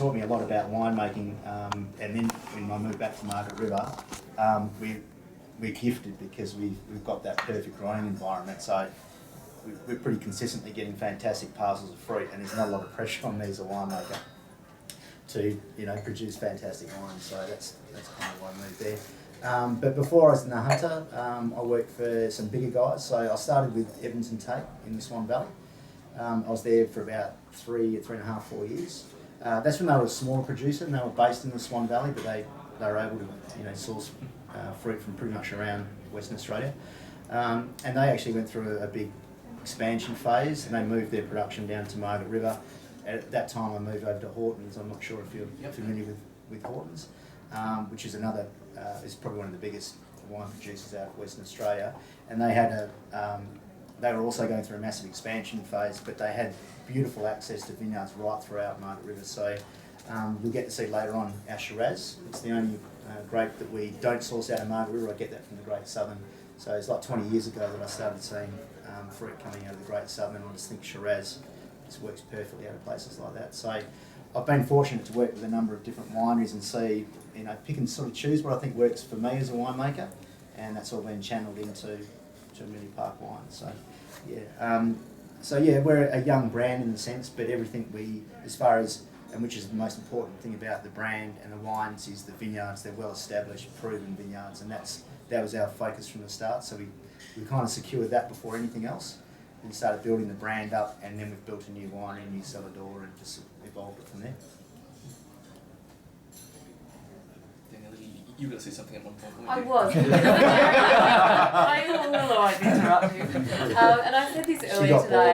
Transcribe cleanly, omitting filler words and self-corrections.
taught me a lot about winemaking, and then when I moved back to Margaret River, we're gifted because we've got that perfect growing environment. So we're pretty consistently getting fantastic parcels of fruit, and there's not a lot of pressure on me as a winemaker to produce fantastic wine. So that's kind of why I moved there. But before I was in the Hunter, I worked for some bigger guys. So I started with Evans and Tate in the Swan Valley. I was there for about 3.5, 4 years. That's when they were a smaller producer, and they were based in the Swan Valley, but they were able to source fruit from pretty much around Western Australia. And they actually went through a big expansion phase, and they moved their production down to Margaret River. At that time I moved over to Hortons. I'm not sure if you're familiar with Hortons, which is is probably one of the biggest wine producers out of Western Australia. And they had they were also going through a massive expansion phase, but they had beautiful access to vineyards right throughout Margaret River. So you'll get to see later on our Shiraz. It's the only grape that we don't source out of Margaret River. I get that from the Great Southern. So it's like 20 years ago that I started seeing fruit coming out of the Great Southern, and I just think Shiraz just works perfectly out of places like that. So I've been fortunate to work with a number of different wineries and see, pick and sort of choose what I think works for me as a winemaker, and that's all been channeled into Amelia Park wine. So yeah, we're a young brand in the sense, but everything as far as, and which is the most important thing about the brand and the wines, is the vineyards. They're well established, proven vineyards, and that was our focus from the start. So we kind of secured that before anything else. We started building the brand up, and then we've built a new winery, a new cellar door, and just evolved it from there. You were going to say something at one point. I was. I did interrupt you. And I said this earlier today.